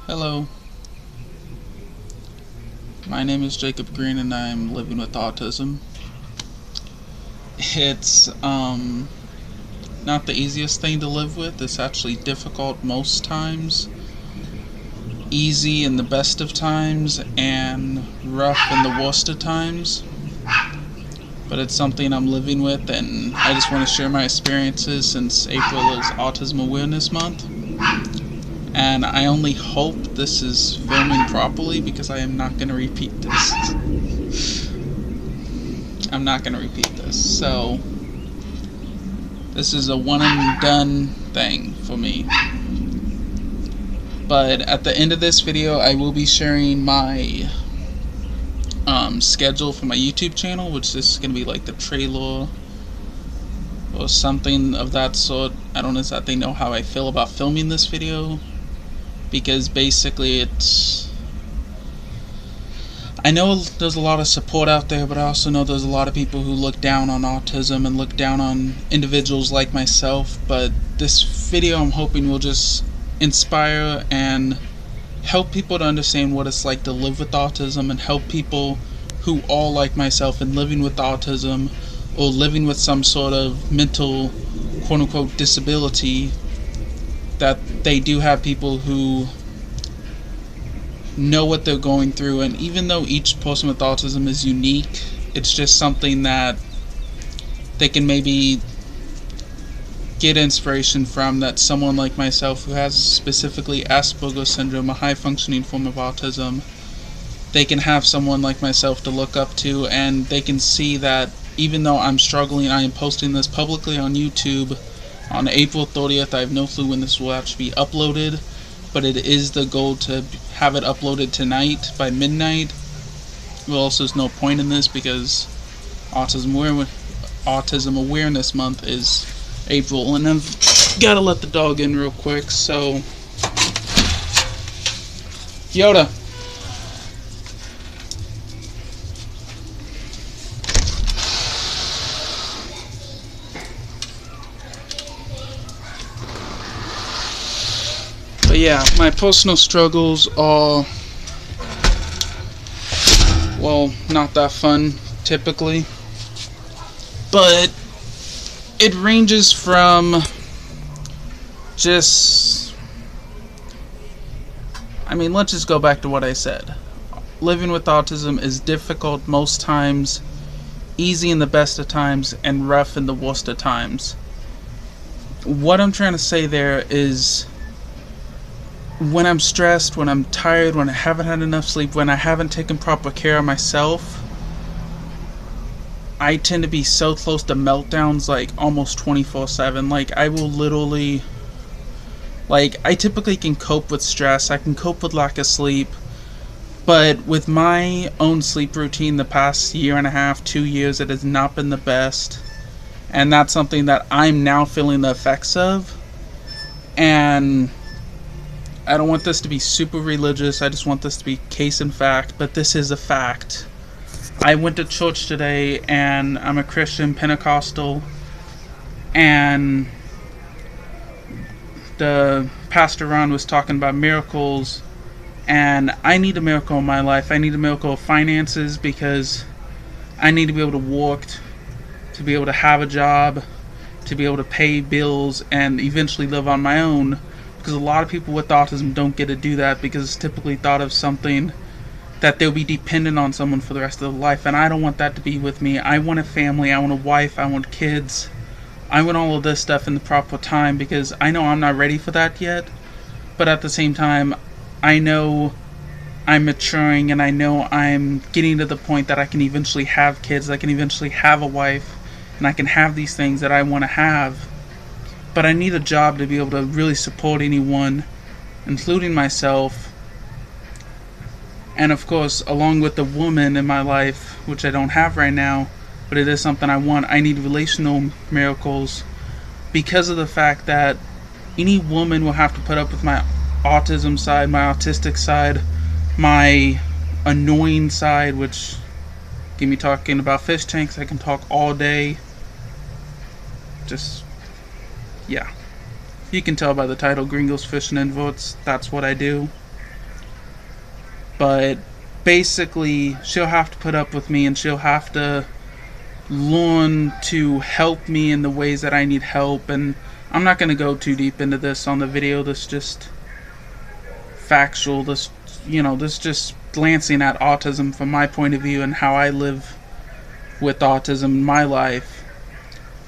Hello, my name is Jacob Green and I'm living with autism. It's not the easiest thing to live with. It's actually difficult most times, easy in the best of times, and rough in the worst of times. But it's something I'm living with, and I just want to share my experiences since April is Autism Awareness Month. And I only hope this is filming properly because I am not going to repeat this. I'm not going to repeat this. So, this is a one and done thing for me. But at the end of this video, I will be sharing my schedule for my YouTube channel, which is going to be like the trailer or something of that sort. I don't exactly know how I feel about filming this video, because basically I know there's a lot of support out there, but I also know there's a lot of people who look down on autism and look down on individuals like myself. But this video, I'm hoping, will just inspire and help people to understand what it's like to live with autism, and help people who are like myself and living with autism or living with some sort of mental quote-unquote disability, that they do have people who know what they're going through. And even though each person with autism is unique, it's just something that they can maybe get inspiration from, that someone like myself who has specifically Asperger's syndrome, a high functioning form of autism, they can have someone like myself to look up to, and they can see that even though I'm struggling, I am posting this publicly on YouTube on April 30th. I have no clue when this will actually be uploaded, but it is the goal to have it uploaded tonight by midnight. Well, also there's no point in this because Autism Awareness Month is April, and I've got to let the dog in real quick, so Yoda. But yeah, my personal struggles are, well, not that fun typically, but it ranges from just, let's just go back to what I said. Living with autism is difficult most times, easy in the best of times, and rough in the worst of times. What I'm trying to say there is, when I'm stressed, when I'm tired, when I haven't had enough sleep, when I haven't taken proper care of myself, I tend to be so close to meltdowns, like almost 24/7. Like, I will literally, I typically can cope with stress, I can cope with lack of sleep, but with my own sleep routine the past year and a half, 2 years, it has not been the best. And that's something that I'm now feeling the effects of. And I don't want this to be super religious, I just want this to be case in fact, but this is a fact. I went to church today, and I'm a Christian Pentecostal, and the Pastor Ron was talking about miracles, and I need a miracle in my life. I need a miracle of finances, because I need to be able to work, to be able to have a job, to be able to pay bills, and eventually live on my own. Because a lot of people with autism don't get to do that, because it's typically thought of something that they'll be dependent on someone for the rest of their life, and I don't want that to be with me. I want a family, I want a wife, I want kids, I want all of this stuff in the proper time, because I know I'm not ready for that yet, but at the same time, I know I'm maturing, and I know I'm getting to the point that I can eventually have kids, I can eventually have a wife, and I can have these things that I want to have. But I need a job to be able to really support anyone, including myself. And of course, along with the woman in my life, which I don't have right now, but it is something I want, I need relational miracles, because of the fact that any woman will have to put up with my autism side, my autistic side, my annoying side, which, get me talking about fish tanks, I can talk all day. Just, yeah. You can tell by the title, Gringos Fishing and Votes, that's what I do. But basically, she'll have to put up with me, and she'll have to learn to help me in the ways that I need help. And I'm not going to go too deep into this on the video. This is just factual. This just glancing at autism from my point of view and how I live with autism in my life.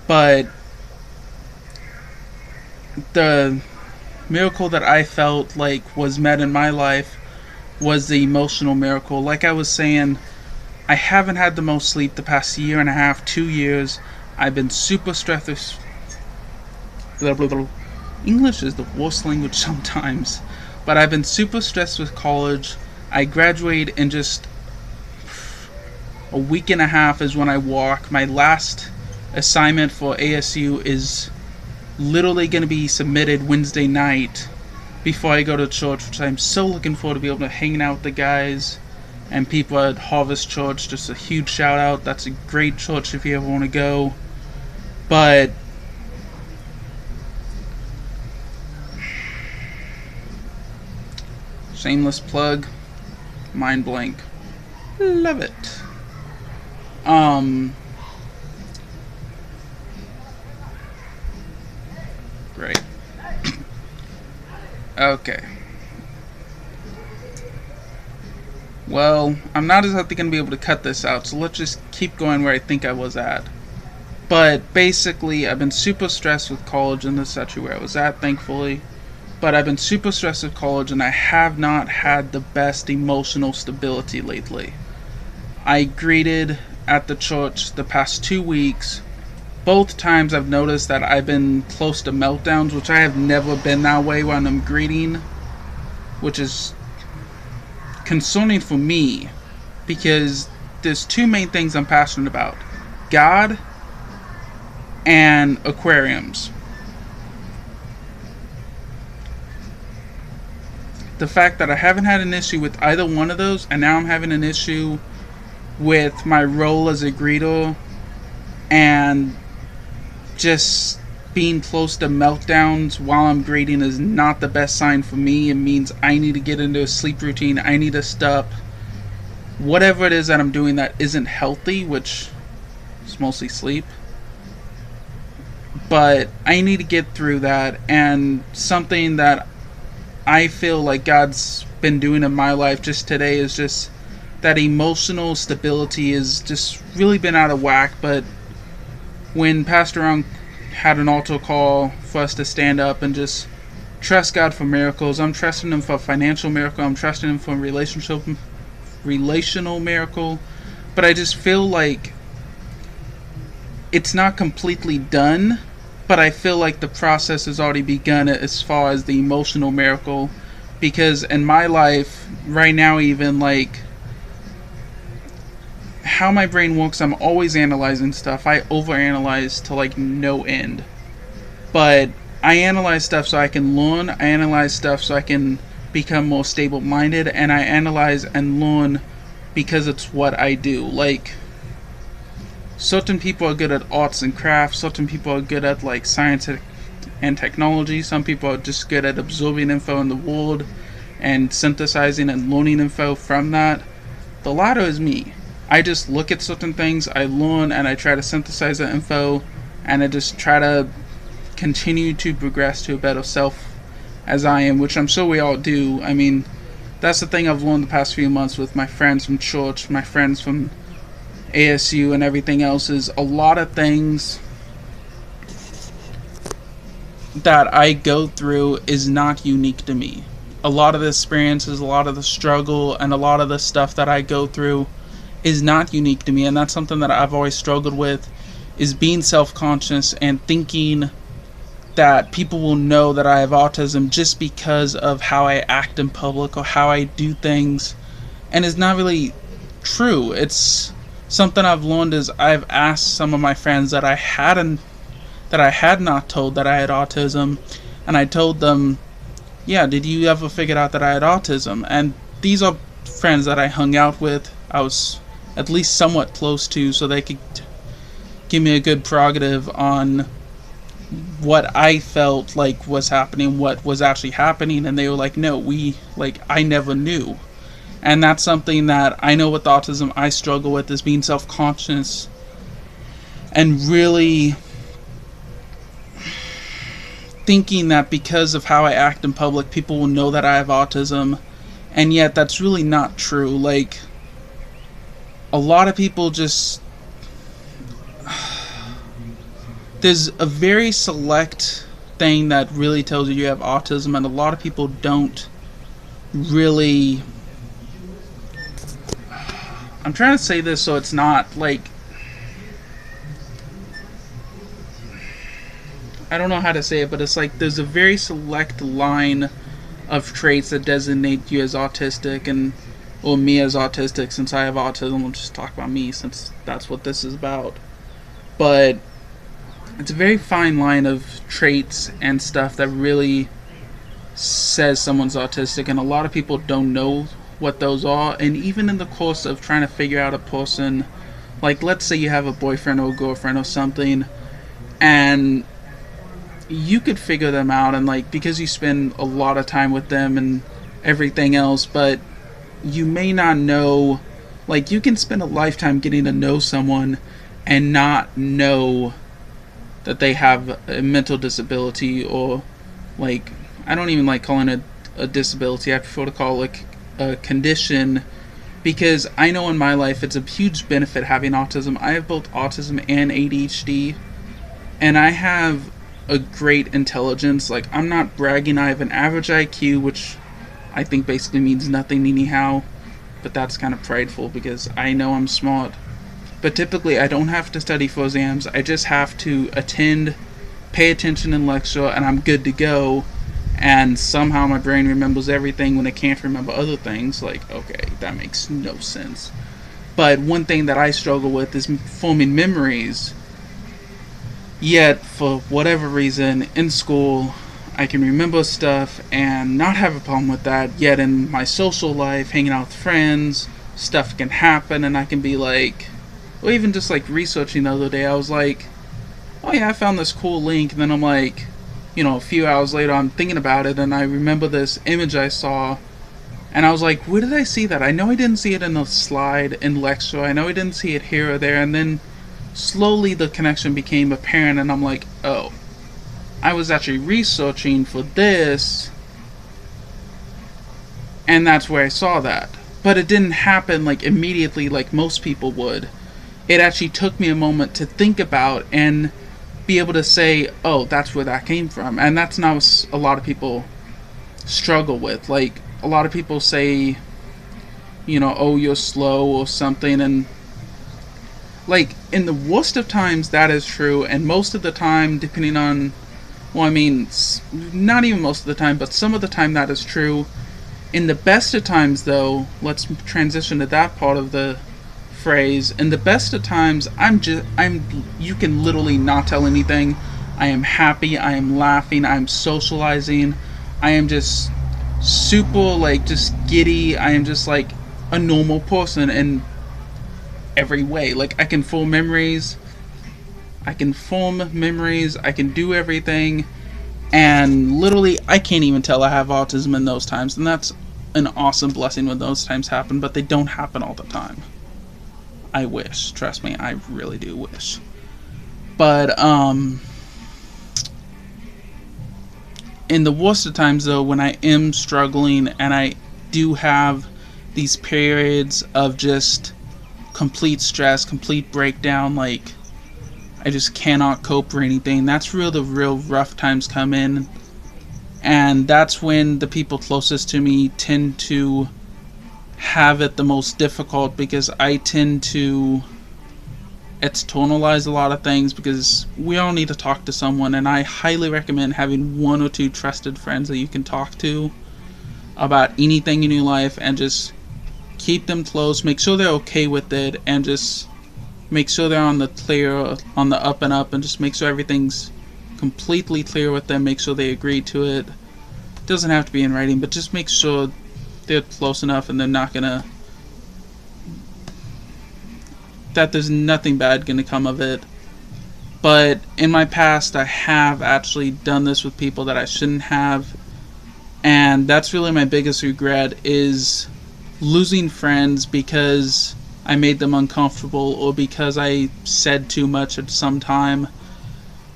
But the miracle that I felt like was met in my life was the emotional miracle. Like I was saying, I haven't had the most sleep the past year and a half, 2 years. I've been super stressed. English is the worst language sometimes. But I've been super stressed with college. I graduate in just a week and a half is when I walk. My last assignment for ASU is literally going to be submitted Wednesday night before I go to church, which I'm so looking forward to be able to hang out with the guys and people at Harvest Church. Just a huge shout out. That's a great church if you ever want to go. But shameless plug, Mind Blank. Love it. Great. Okay. Well, I'm not exactly going to be able to cut this out, so let's just keep going where I think I was at. But basically, I've been super stressed with college, and this is actually where I was at, thankfully. But I've been super stressed with college, and I have not had the best emotional stability lately. I greeted at the church the past 2 weeks. Both times I've noticed that I've been close to meltdowns, which I have never been that way when I'm greeting, which is concerning for me, because there's two main things I'm passionate about: God and aquariums. The fact that I haven't had an issue with either one of those, and now I'm having an issue with my role as a greeter, and just being close to meltdowns while I'm greeting is not the best sign for me. It means I need to get into a sleep routine. I need to stop whatever it is that I'm doing that isn't healthy, which is mostly sleep. But I need to get through that, and something that I feel like God's been doing in my life just today is just that emotional stability has just really been out of whack. But when Pastor Ron had an altar call for us to stand up and just trust God for miracles, I'm trusting Him for a financial miracle, I'm trusting Him for a relational miracle, but I just feel like it's not completely done, but I feel like the process has already begun as far as the emotional miracle, because in my life right now, even like how my brain works, I'm always analyzing stuff. I overanalyze to like no end. But I analyze stuff so I can learn. I analyze stuff so I can become more stable-minded. And I analyze and learn because it's what I do. Like, certain people are good at arts and crafts. Certain people are good at like science and technology. Some people are just good at absorbing info in the world and synthesizing and learning info from that. The latter is me. I just look at certain things, I learn, and I try to synthesize that info, and I just try to continue to progress to a better self as I am, which I'm sure we all do. I mean, that's the thing I've learned the past few months with my friends from church, my friends from ASU and everything else, is a lot of things that I go through is not unique to me. A lot of the experiences, a lot of the struggle, and a lot of the stuff that I go through is not unique to me, and that's something that I've always struggled with, is being self-conscious and thinking that people will know that I have autism just because of how I act in public or how I do things, and it's not really true. It's something I've learned is I've asked some of my friends that I had not told that I had autism, and I told them, yeah, did you ever figure out that I had autism? And these are friends that I hung out with, I was at least somewhat close to, so they could give me a good prerogative on what I felt like was happening, what was actually happening. And they were like, no, I never knew. And that's something that I know with autism I struggle with, is being self-conscious and really thinking that because of how I act in public, people will know that I have autism. And yet that's really not true. Like, a lot of people just, there's a very select thing that really tells you have autism, and a lot of people don't really, I'm trying to say this so it's not like, I don't know how to say it, but it's like there's a very select line of traits that designate you as autistic, and, well, me as autistic, since I have autism. We'll just talk about me since that's what this is about. But it's a very fine line of traits and stuff that really says someone's autistic, and a lot of people don't know what those are. And even in the course of trying to figure out a person, like, let's say you have a boyfriend or girlfriend or something, and you could figure them out, and like, because you spend a lot of time with them and everything else, but you may not know, like, you can spend a lifetime getting to know someone and not know that they have a mental disability, or, like, I don't even like calling it a disability. I prefer to call it a condition, because I know in my life it's a huge benefit having autism. I have both autism and ADHD, and I have a great intelligence. Like, I'm not bragging, I have an average IQ, which I think basically means nothing anyhow, but that's kind of prideful because I know I'm smart. But typically I don't have to study for exams, I just have to attend, pay attention in lecture, and I'm good to go. And somehow my brain remembers everything when it can't remember other things. Like, okay, that makes no sense. But one thing that I struggle with is forming memories. Yet, for whatever reason, in school, I can remember stuff and not have a problem with that. Yet in my social life, hanging out with friends, stuff can happen, and I can be like, or even just like researching the other day, I was like, oh yeah, I found this cool link, and then I'm like, you know, a few hours later, I'm thinking about it, and I remember this image I saw, and I was like, where did I see that? I know I didn't see it in a slide in lecture, I know I didn't see it here or there, and then slowly the connection became apparent, and I'm like, oh, I was actually researching for this, and that's where I saw that. But it didn't happen like immediately like most people would. It actually took me a moment to think about and be able to say, oh, that's where that came from. And that's not what a lot of people struggle with. Like, a lot of people say, you know, oh, you're slow or something, and like, in the worst of times, that is true, and most of the time, depending on, well, I mean, not even most of the time, but some of the time that is true. In the best of times, though, let's transition to that part of the phrase. In the best of times, you can literally not tell anything. I am happy, I am laughing, I am socializing, I am just super, like, just giddy, I am just, like, a normal person, and every way. Like, I can form memories, I can do everything, and literally I can't even tell I have autism in those times, and that's an awesome blessing when those times happen, but they don't happen all the time. I wish, trust me, I really do wish. But in the worst of times, though, when I am struggling and I do have these periods of just complete stress, complete breakdown, like, I just cannot cope or anything, that's where the real rough times come in. And that's when the people closest to me tend to have it the most difficult, because I tend to externalize a lot of things, because we all need to talk to someone, and I highly recommend having 1 or 2 trusted friends that you can talk to about anything in your life, and just keep them close, make sure they're okay with it, and just make sure they're on the clear, on the up and up, and just make sure everything's completely clear with them, make sure they agree to it. It doesn't have to be in writing, but just make sure they're close enough and they're not gonna, that there's nothing bad gonna come of it. But in my past, I have actually done this with people that I shouldn't have, and that's really my biggest regret, is losing friends because I made them uncomfortable or because I said too much at some time.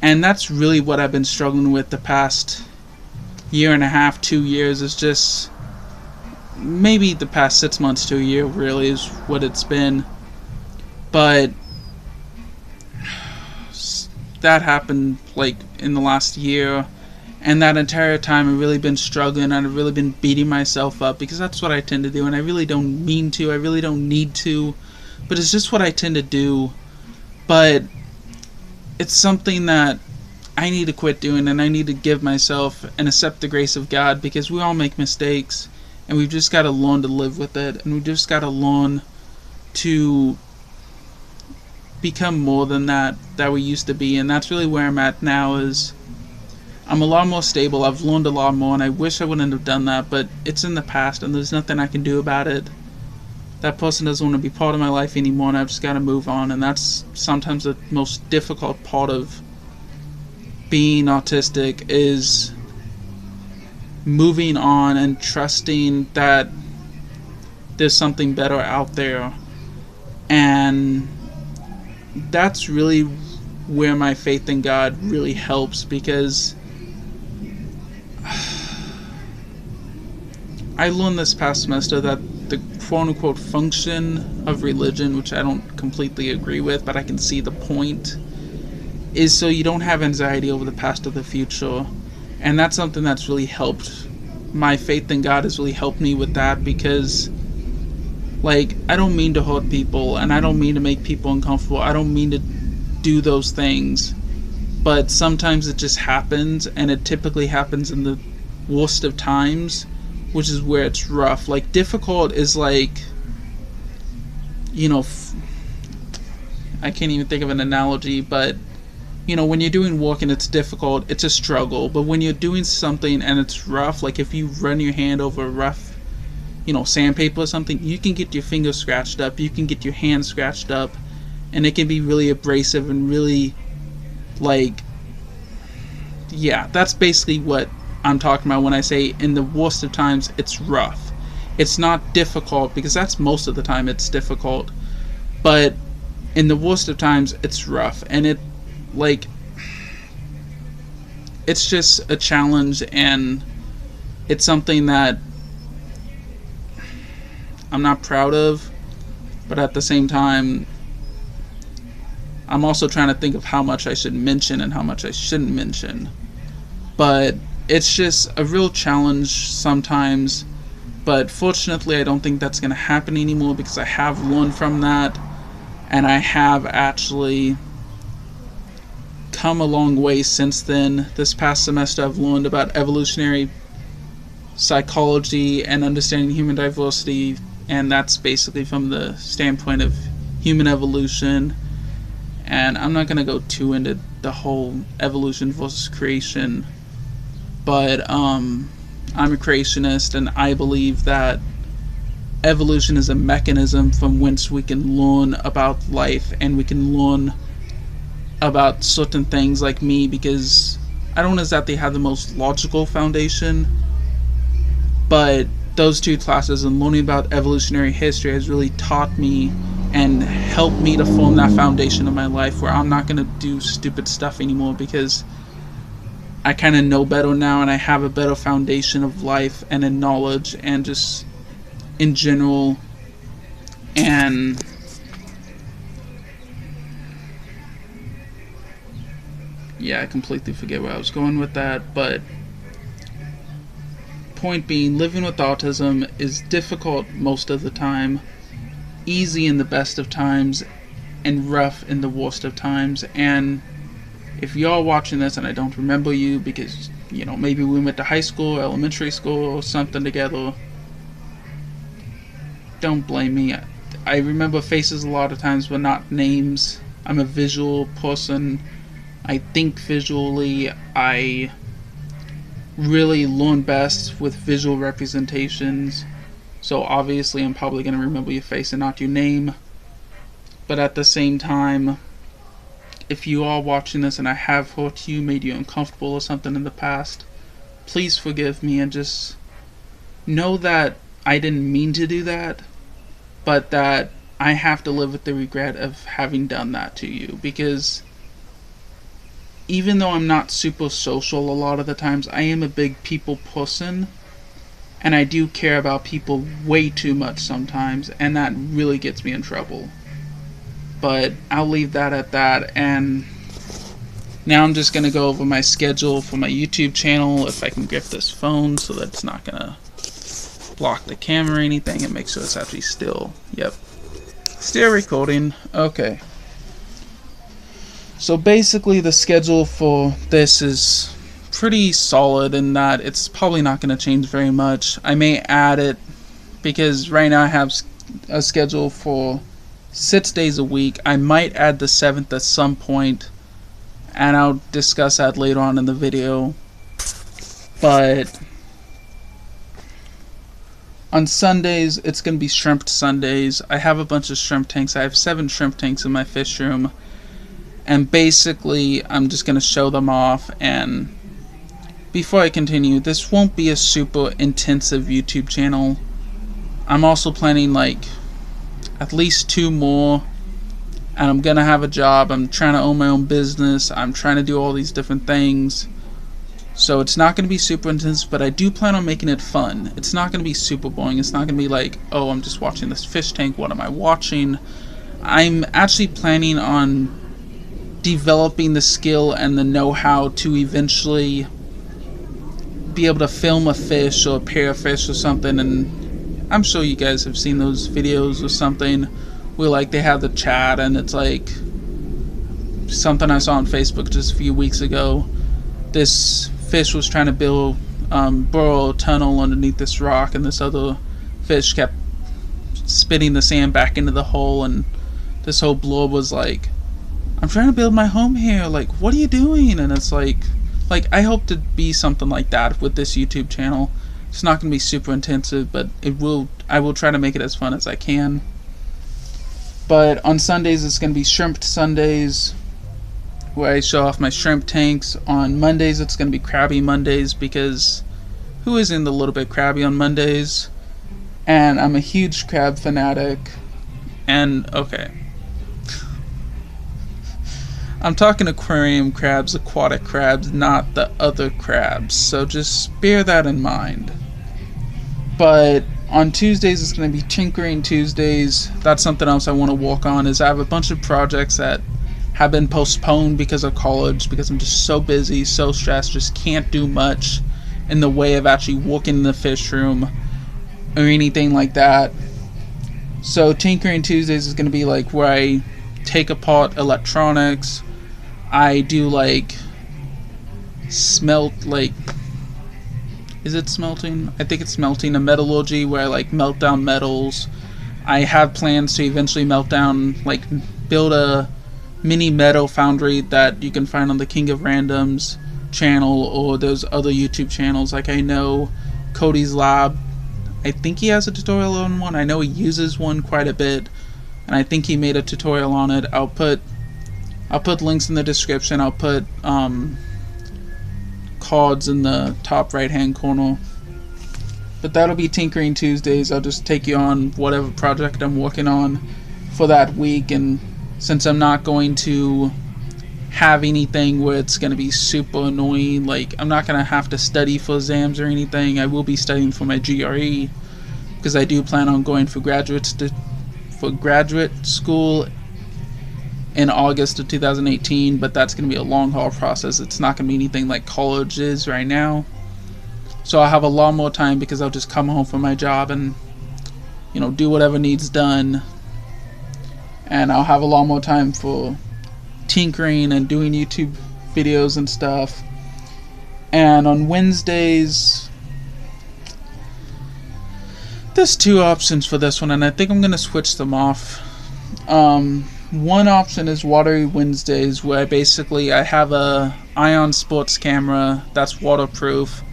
And that's really what I've been struggling with the past year and a half, 2 years, is just maybe the past 6 months to a year really is what it's been. But that happened like in the last year, and that entire time I've really been struggling and I've really been beating myself up because that's what I tend to do, and I really don't mean to, I really don't need to, but it's just what I tend to do. But it's something that I need to quit doing, and I need to give myself and accept the grace of God, because we all make mistakes and we've just got to learn to live with it, and we've just got to learn to become more than that we used to be. And that's really where I'm at now. Is I'm a lot more stable, I've learned a lot more, and I wish I wouldn't have done that, but it's in the past and there's nothing I can do about it. That person doesn't want to be part of my life anymore, and I've just got to move on. And that's sometimes the most difficult part of being autistic, is moving on and trusting that there's something better out there. And that's really where my faith in God really helps, because I learned this past semester that the quote-unquote function of religion, which I don't completely agree with, but I can see the point, is so you don't have anxiety over the past or the future. And that's something that's really helped. My faith in God has really helped me with that, because like, I don't mean to hurt people, and I don't mean to make people uncomfortable, I don't mean to do those things, but sometimes it just happens, and it typically happens in the worst of times, which is where it's rough. Like, difficult is like, you know, I can't even think of an analogy, but you know, when you're doing work and it's difficult, it's a struggle. But when you're doing something and it's rough, like if you run your hand over a rough, you know, sandpaper or something, you can get your fingers scratched up, you can get your hand scratched up, and it can be really abrasive and really, like, yeah, that's basically what I'm talking about when I say in the worst of times it's rough. It's not difficult, because that's most of the time it's difficult, but in the worst of times it's rough, and it, like, it's just a challenge, and it's something that I'm not proud of, but at the same time I'm also trying to think of how much I should mention and how much I shouldn't mention. But it's just a real challenge sometimes, but fortunately I don't think that's going to happen anymore, because I have learned from that, and I have actually come a long way since then. This past semester I've learned about evolutionary psychology and understanding human diversity, and that's basically from the standpoint of human evolution. And I'm not going to go too into the whole evolution versus creation, but I'm a creationist, and I believe that evolution is a mechanism from whence we can learn about life, and we can learn about certain things. Like me, because I don't exactly have the most logical foundation, but those two classes and learning about evolutionary history has really taught me and helped me to form that foundation of my life, where I'm not going to do stupid stuff anymore, because I kind of know better now, and I have a better foundation of life and in knowledge and just in general. And yeah, I completely forget where I was going with that, but point being, living with autism is difficult most of the time, easy in the best of times, and rough in the worst of times. And if y'all watching this and I don't remember you, because, you know, maybe we went to high school, elementary school, or something together, don't blame me. I remember faces a lot of times, but not names. I'm a visual person. I think visually. I really learn best with visual representations. So obviously I'm probably going to remember your face and not your name. But at the same time, if you are watching this and I have hurt you, made you uncomfortable or something in the past, please forgive me, and just know that I didn't mean to do that, but that I have to live with the regret of having done that to you. Because even though I'm not super social a lot of the times, I am a big people person, and I do care about people way too much sometimes, and that really gets me in trouble. But I'll leave that at that, and now I'm just going to go over my schedule for my YouTube channel, if I can grip this phone so that it's not going to block the camera or anything, and make sure it's actually still. Yep. Still recording. Okay. So basically the schedule for this is pretty solid in that it's probably not going to change very much. I may add it because right now I have a schedule for 6 days a week. I might add the 7th at some point, and I'll discuss that later on in the video. But on Sundays, it's going to be shrimp Sundays. I have a bunch of shrimp tanks. I have 7 shrimp tanks in my fish room. And basically, I'm just going to show them off. And before I continue, this won't be a super intensive YouTube channel. I'm also planning like at least 2 more. And I'm going to have a job. I'm trying to own my own business. I'm trying to do all these different things. So it's not going to be super intense, but I do plan on making it fun. It's not going to be super boring. It's not going to be like, oh, I'm just watching this fish tank. What am I watching? I'm actually planning on developing the skill and the know-how to eventually be able to film a fish or a pair of fish or something. And I'm sure you guys have seen those videos or something where like they have the chat, and it's like something I saw on Facebook just a few weeks ago. This fish was trying to burrow a tunnel underneath this rock, and this other fish kept spitting the sand back into the hole, and this whole blob was like, I'm trying to build my home here, like, what are you doing? And it's like I hope to be something like that with this YouTube channel. It's not going to be super intensive, but I will try to make it as fun as I can. But on Sundays, it's going to be Shrimp Sundays, where I show off my shrimp tanks. On Mondays, it's going to be Crabby Mondays, because who isn't a little bit crabby on Mondays? And I'm a huge crab fanatic. And, okay. I'm talking aquarium crabs, aquatic crabs, not the other crabs. So just bear that in mind. But on Tuesdays, it's going to be Tinkering Tuesdays. That's something else I want to work on, is I have a bunch of projects that have been postponed because of college, because I'm just so busy, so stressed, just can't do much in the way of actually working in the fish room or anything like that. So Tinkering Tuesdays is going to be like where I take apart electronics. I do like smelt, like, is it smelting? I think it's smelting, a metallurgy where I like melt down metals. I have plans to eventually melt down, like build a mini metal foundry that you can find on the King of Randoms channel or those other YouTube channels. Like I know Cody's Lab, I think he has a tutorial on one. I know he uses one quite a bit, and I think he made a tutorial on it. I'll put links in the description. I'll put cards in the top right hand corner. But that'll be Tinkering Tuesdays. I'll just take you on whatever project I'm working on for that week, and since I'm not going to have anything where it's going to be super annoying, like I'm not going to have to study for exams or anything. I will be studying for my GRE, because I do plan on going for graduate school in August of 2018, but that's going to be a long haul process. It's not going to be anything like college is right now. So I'll have a lot more time, because I'll just come home from my job and, you know, do whatever needs done. And I'll have a lot more time for tinkering and doing YouTube videos and stuff. And on Wednesdays, there's 2 options for this one, and I think I'm going to switch them off. One option is Watery Wednesdays, where I have a Ion Sports camera that's waterproof,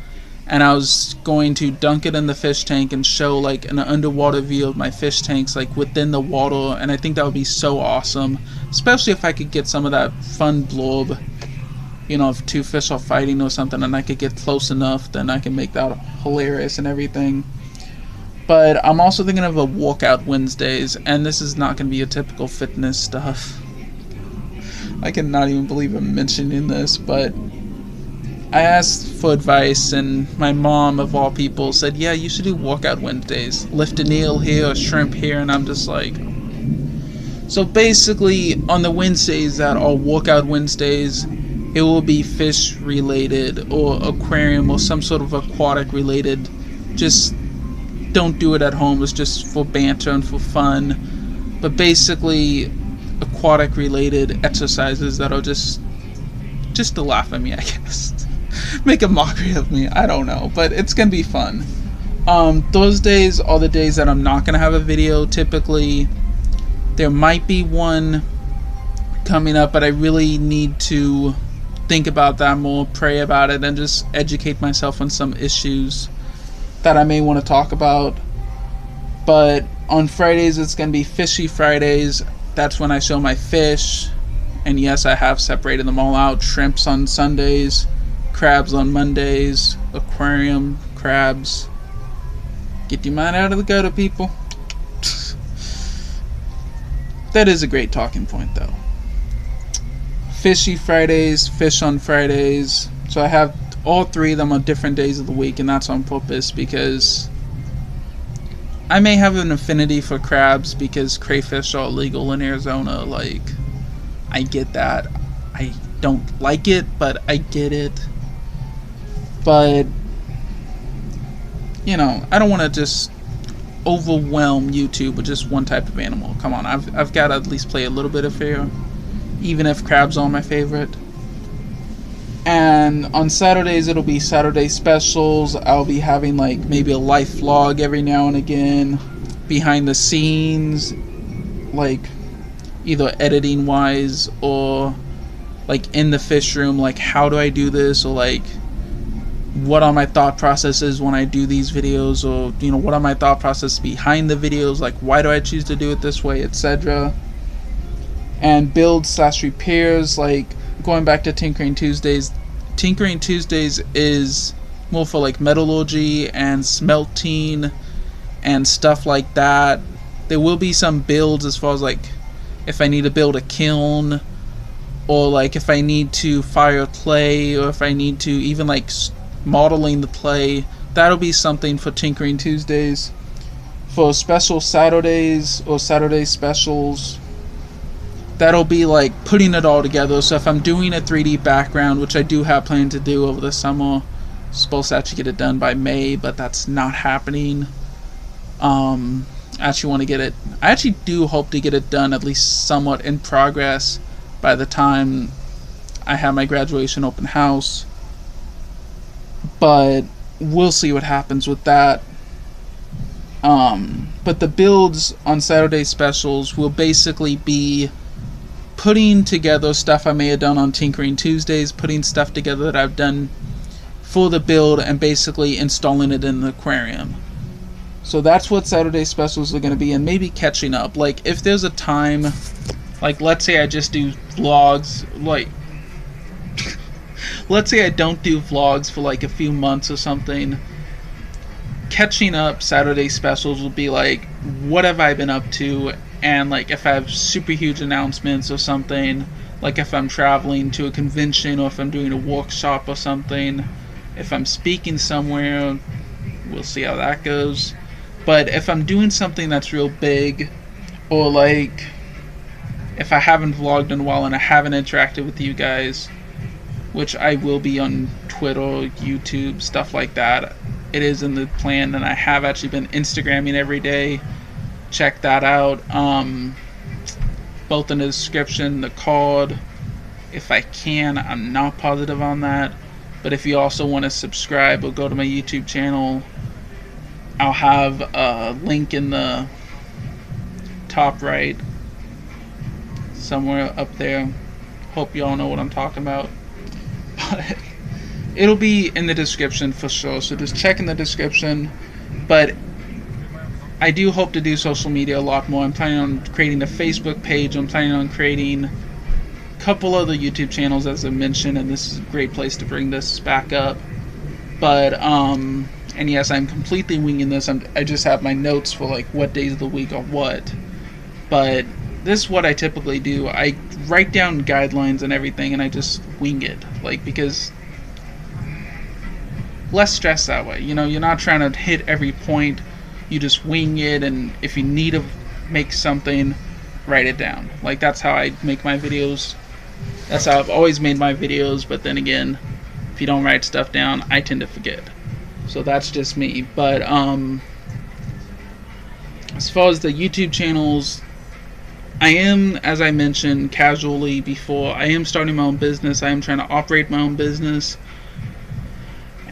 and I was going to dunk it in the fish tank and show like an underwater view of my fish tanks like within the water, and I think that would be so awesome, especially if I could get some of that fun blob, you know, if 2 fish are fighting or something and I could get close enough, then I can make that hilarious and everything. But I'm also thinking of a walkout Wednesdays, and this is not going to be a typical fitness stuff. I cannot even believe I'm mentioning this, but I asked for advice, and my mom, of all people, said, yeah, you should do walkout Wednesdays. Lift an eel here, or shrimp here, and I'm just like... So basically, on the Wednesdays that are walkout Wednesdays, it will be fish related, or aquarium, or some sort of aquatic related. Just don't do it at home. It's just for banter and for fun. But basically, aquatic related exercises that are just to laugh at me, I guess. Make a mockery of me, I don't know, but it's gonna be fun. Those days are the days that I'm not gonna have a video. Typically there might be one coming up, but I really need to think about that more, pray about it, and just educate myself on some issues that I may want to talk about. But on Fridays it's gonna be Fishy Fridays. That's when I show my fish, and yes, I have separated them all out. Shrimps on Sundays, crabs on Mondays, aquarium, crabs. Get your mind out of the gutter, people. That is a great talking point, though. Fishy Fridays, fish on Fridays. So I have all three of them on different days of the week, and that's on purpose because I may have an affinity for crabs because crayfish are illegal in Arizona. Like, I get that. I don't like it, but I get it. But, you know, I don't want to just overwhelm YouTube with just one type of animal. Come on, I've got to at least play a little bit of fair, even if crabs are my favorite. And on Saturdays it'll be Saturday specials. I'll be having like maybe a life vlog every now and again, behind the scenes, like either editing wise or like in the fish room, like how do I do this, or like what are my thought processes when I do these videos, or you know, what are my thought processes behind the videos, like why do I choose to do it this way, etc. And build/repairs, like going back to Tinkering Tuesdays. Tinkering Tuesdays is more for like metallurgy and smelting and stuff like that. There will be some builds as far as like if I need to build a kiln, or like if I need to fire clay, or if I need to even like modeling the clay. That'll be something for Tinkering Tuesdays. For special Saturdays or Saturday specials, that'll be like putting it all together. So if I'm doing a 3D background, which I do have planned to do over the summer, I'm supposed to actually get it done by May, but that's not happening. I actually want to get it, I actually do hope to get it done at least somewhat in progress by the time I have my graduation open house. But we'll see what happens with that. But the builds on Saturday specials will basically be putting together stuff I may have done on Tinkering Tuesdays, putting stuff together that I've done for the build, and basically installing it in the aquarium. So that's what Saturday specials are going to be, and maybe catching up. Like, if there's a time, like, let's say I just do vlogs, like, let's say I don't do vlogs for like a few months or something, catching up Saturday specials will be like, what have I been up to, and like if I have super huge announcements or something, like if I'm traveling to a convention, or if I'm doing a workshop or something, if I'm speaking somewhere, we'll see how that goes. But if I'm doing something that's real big, or like if I haven't vlogged in a while and I haven't interacted with you guys, which I will be on Twitter, YouTube, stuff like that, it is in the plan, and I have actually been Instagramming every day. Check that out. Both in the description, the card, if I can. I'm not positive on that, but if you also want to subscribe or go to my YouTube channel, I'll have a link in the top right, somewhere up there. Hope you all know what I'm talking about. But it'll be in the description for sure, so just check in the description. But I do hope to do social media a lot more. I'm planning on creating a Facebook page. I'm planning on creating a couple other YouTube channels, as I mentioned, and this is a great place to bring this back up. But And yes, I'm completely winging this. I just have my notes for like what days of the week are what. But this is what I typically do. I write down guidelines and everything, and I just wing it. Like, because less stress that way. You know, you're not trying to hit every point. You just wing it, and if you need to make something, write it down. Like, that's how I make my videos. That's how I've always made my videos. But then again, if you don't write stuff down, I tend to forget. So that's just me. But as far as the YouTube channels, I am, as I mentioned casually before, I am starting my own business. I am trying to operate my own business.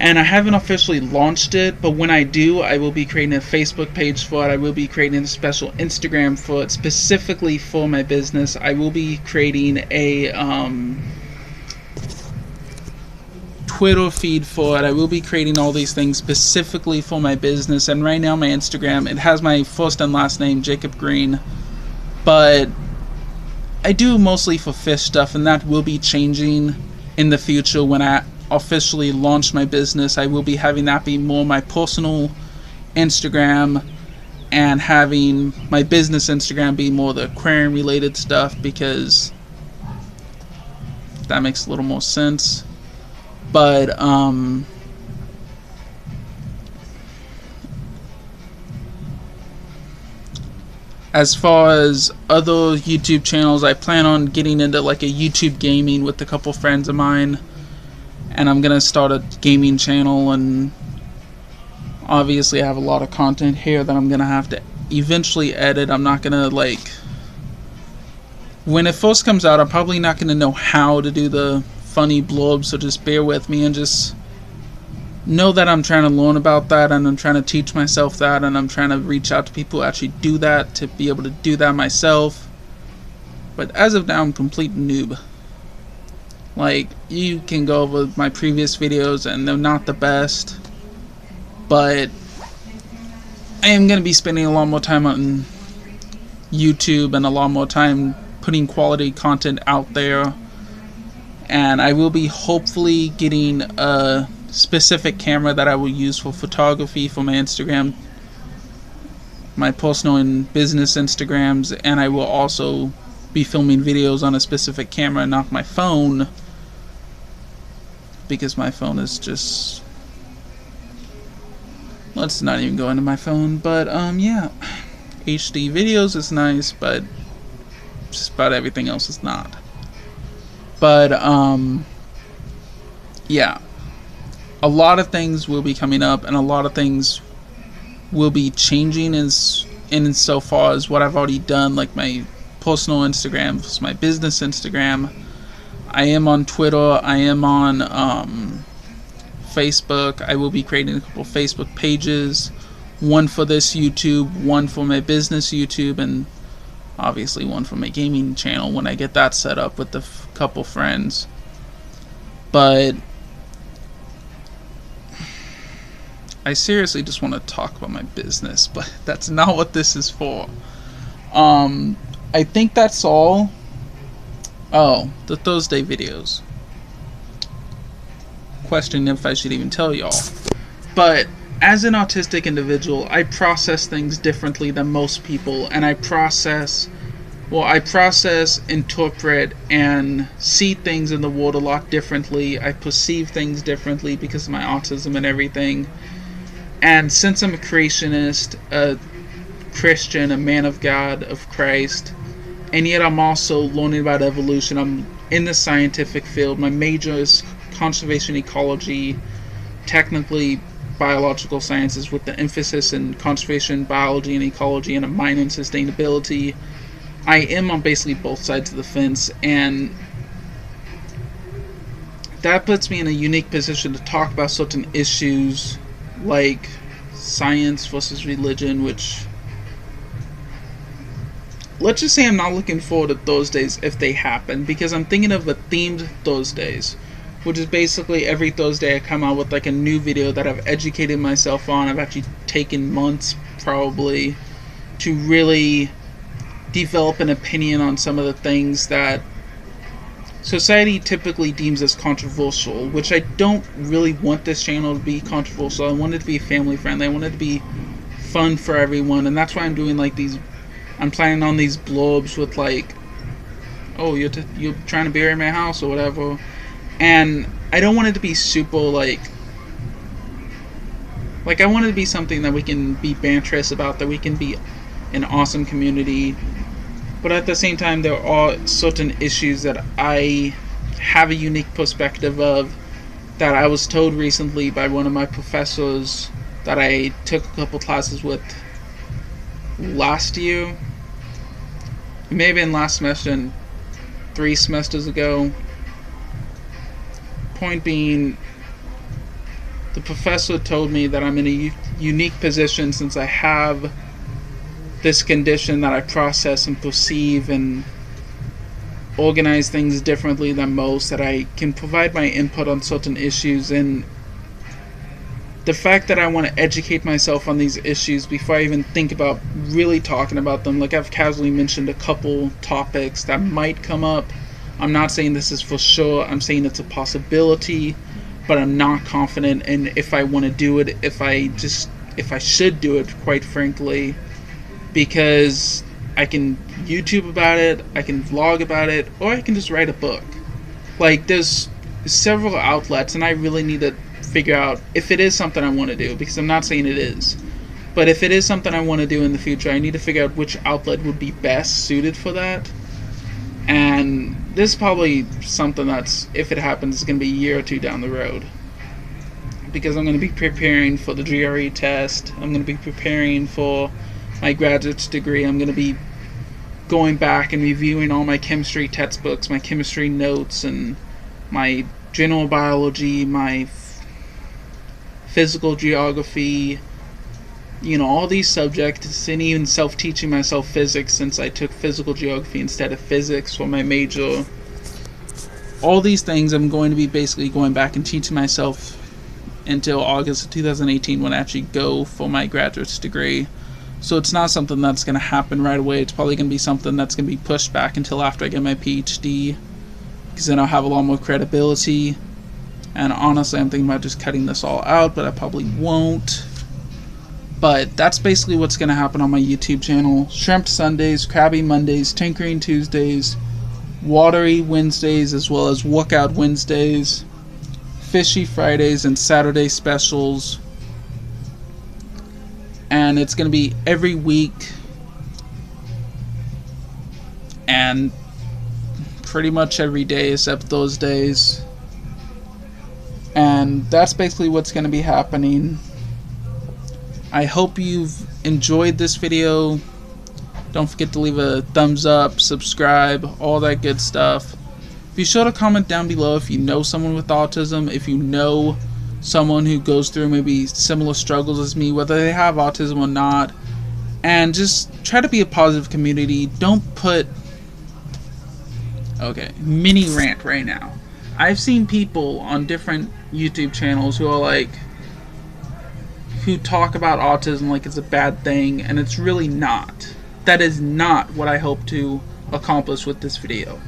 And I haven't officially launched it, but when I do, I will be creating a Facebook page for it. I will be creating a special Instagram for it, specifically for my business. I will be creating a Twitter feed for it. I will be creating all these things specifically for my business. And right now my Instagram, it has my first and last name, Jacob Green, but I do mostly for fish stuff, and that will be changing in the future. When I officially launch my business, I will be having that be more my personal Instagram, and having my business Instagram be more the aquarium related stuff, because that makes a little more sense. But as far as other YouTube channels, I plan on getting into like a YouTube gaming with a couple friends of mine, and I'm gonna start a gaming channel. And obviously I have a lot of content here that I'm gonna have to eventually edit. I'm not gonna, like, when it first comes out, I'm probably not gonna know how to do the funny blurbs, so just bear with me and just know that I'm trying to learn about that, and I'm trying to teach myself that, and I'm trying to reach out to people who actually do that to be able to do that myself. But as of now, I'm a complete noob. Like, you can go over my previous videos and they're not the best, but I am going to be spending a lot more time on YouTube and a lot more time putting quality content out there. And I will be hopefully getting a specific camera that I will use for photography for my Instagram, my personal and business Instagrams, and I will also be filming videos on a specific camera, not my phone, because my phone is just, let's not even go into my phone. But yeah, HD videos is nice, but just about everything else is not. But yeah, a lot of things will be coming up, and a lot of things will be changing in so far as what I've already done, like my personal Instagram, my business Instagram. I am on Twitter, I am on Facebook. I will be creating a couple Facebook pages, one for this YouTube, one for my business YouTube, and obviously one for my gaming channel when I get that set up with a couple friends. But I seriously just want to talk about my business, but that's not what this is for. I think that's all. Oh, the Thursday videos. Question if I should even tell y'all. But as an autistic individual, I process things differently than most people, and I process, interpret, and see things in the world a lot differently. I perceive things differently because of my autism and everything. And since I'm a creationist, a Christian, a man of God, of Christ, and yet I'm also learning about evolution, I'm in the scientific field. My major is conservation ecology, technically biological sciences, with the emphasis in conservation, biology, and ecology, and a minor in sustainability. I am on basically both sides of the fence, and that puts me in a unique position to talk about certain issues like science versus religion, which, let's just say I'm not looking forward to Thursdays if they happen, because I'm thinking of a themed Thursdays, which is basically every Thursday I come out with like a new video that I've educated myself on. I've actually taken months probably to really develop an opinion on some of the things that society typically deems as controversial, which I don't really want this channel to be controversial. I want it to be family friendly. I want it to be fun for everyone, and that's why I'm doing like these. I'm planning on these blurbs with like, oh, you're trying to bury my house or whatever, and I don't want it to be super like I want it to be something that we can be banterous about, that we can be an awesome community. But at the same time, there are certain issues that I have a unique perspective of, that I was told recently by one of my professors that I took a couple classes with last year. It may have been last semester and 3 semesters ago. Point being, the professor told me that I'm in a unique position since I have this condition that I process and perceive and organize things differently than most, that I can provide my input on certain issues, and the fact that I want to educate myself on these issues before I even think about really talking about them. Like, I've casually mentioned a couple topics that might come up. I'm not saying this is for sure, I'm saying it's a possibility, but I'm not confident in if I want to do it, if I should do it, quite frankly, because I can YouTube about it, I can vlog about it, or I can just write a book. Like, there's several outlets, and I really need to figure out if it is something I want to do, because I'm not saying it is. But if it is something I want to do in the future, I need to figure out which outlet would be best suited for that. And this is probably something that's, if it happens, it's going to be a year or 2 down the road. Because I'm going to be preparing for the GRE test, I'm going to be preparing for my graduate's degree, I'm going to be going back and reviewing all my chemistry textbooks, my chemistry notes, and my general biology, my physical geography, all these subjects, and even self-teaching myself physics, since I took physical geography instead of physics for my major. All these things I'm going to be basically going back and teaching myself until August of 2018, when I actually go for my graduate's degree. So it's not something that's going to happen right away. It's probably going to be something that's going to be pushed back until after I get my PhD, because then I'll have a lot more credibility. And honestly, I'm thinking about just cutting this all out, but I probably won't. But that's basically what's going to happen on my YouTube channel. Shrimp Sundays, Crabby Mondays, Tinkering Tuesdays, Watery Wednesdays, as well as Workout Wednesdays, Fishy Fridays, and Saturday specials. And it's going to be every week, and pretty much every day except those days. And that's basically what's going to be happening. I hope you've enjoyed this video. Don't forget to leave a thumbs up, subscribe, all that good stuff. Be sure to comment down below if you know someone with autism, if you know someone who goes through maybe similar struggles as me, whether they have autism or not. And just try to be a positive community. Don't put... Okay, mini rant right now. I've seen people on different YouTube channels who are like, who talk about autism like it's a bad thing, and it's really not. That is not what I hope to accomplish with this video.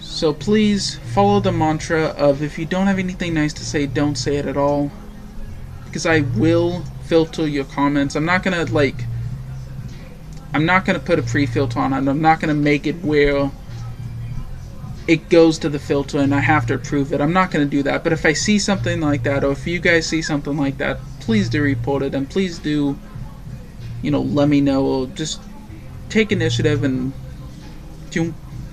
So please follow the mantra of, if you don't have anything nice to say, don't say it at all. Because I will filter your comments. I'm not gonna put a pre-filter on it. I'm not gonna make it where it goes to the filter and I have to approve it. I'm not gonna do that. But if I see something like that, or if you guys see something like that, please do report it, and please do, let me know, or just take initiative and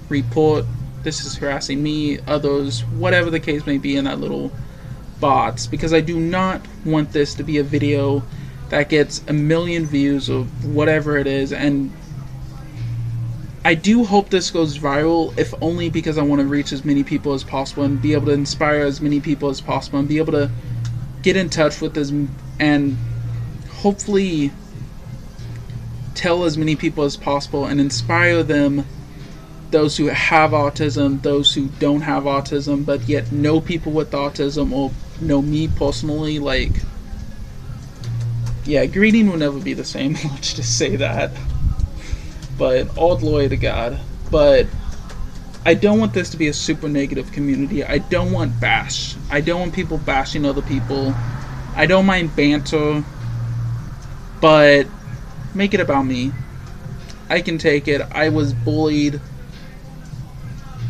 report. This is harassing me, others, whatever the case may be in that little box, because I do not want this to be a video that gets 1 million views or whatever it is. And I do hope this goes viral, if only because I want to reach as many people as possible and be able to inspire as many people as possible and be able to get in touch with us and hopefully tell as many people as possible and inspire them, those who have autism, those who don't have autism, but yet know people with autism or know me personally. Like, yeah, greeting will never be the same. Let's just say that. but all glory to God. But I don't want this to be a super negative community. I don't want bash. I don't want people bashing other people. I don't mind banter, but make it about me. I can take it. I was bullied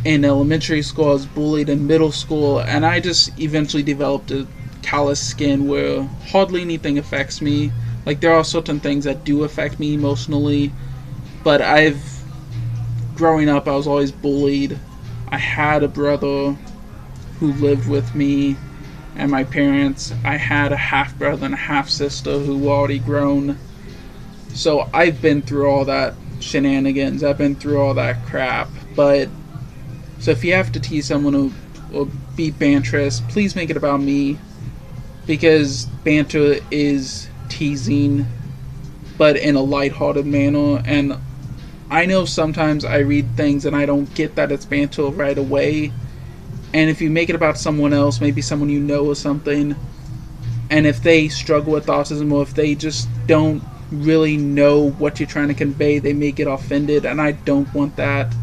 in elementary school, I was bullied in middle school, and I just eventually developed a callous skin where hardly anything affects me. Like, there are certain things that do affect me emotionally, but growing up, I was always bullied. I had a brother who lived with me and my parents. I had a half brother and a half sister who were already grown. So I've been through all that shenanigans. I've been through all that crap. But so if you have to tease someone or be banterous, please make it about me, because banter is teasing, but in a lighthearted manner. And I know sometimes I read things and I don't get that it's banter right away. And if you make it about someone else, maybe someone you know or something, and if they struggle with autism, or if they just don't really know what you're trying to convey, they may get offended, and I don't want that.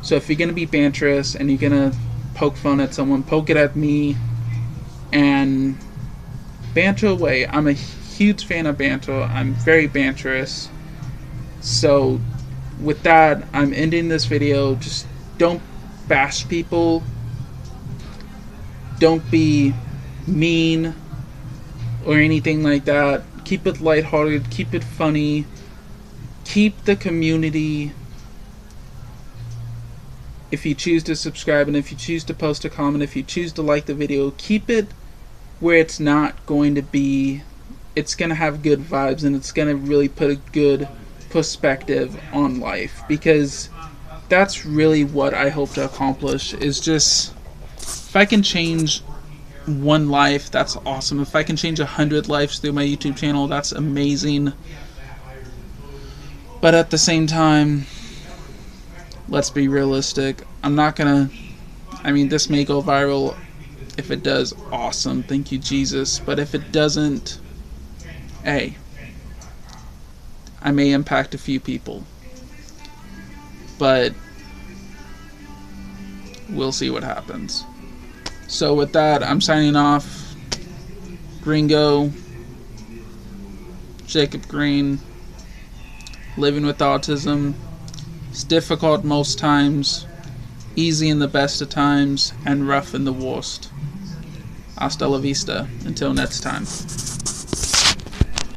So if you're going to be banterous and you're going to poke fun at someone, poke it at me and banter away. I'm a huge fan of banter. I'm very banterous. So with that, I'm ending this video. Just don't bash people. Don't be mean or anything like that. Keep it lighthearted. Keep it funny. Keep the community. If you choose to subscribe, and if you choose to post a comment, if you choose to like the video, keep it where it's not going to be, it's going to have good vibes, and it's going to really put a good perspective on life, because that's really what I hope to accomplish. Is just, if I can change one life, that's awesome. If I can change 100 lives through my YouTube channel, that's amazing. But at the same time, let's be realistic. I'm not gonna, this may go viral. If it does, awesome, thank you Jesus. But if it doesn't, hey, I may impact a few people, but we'll see what happens. So with that, I'm signing off. Gringo, Jacob Green, living with autism. It's difficult most times, easy in the best of times, and rough in the worst. Hasta la vista. Until next time.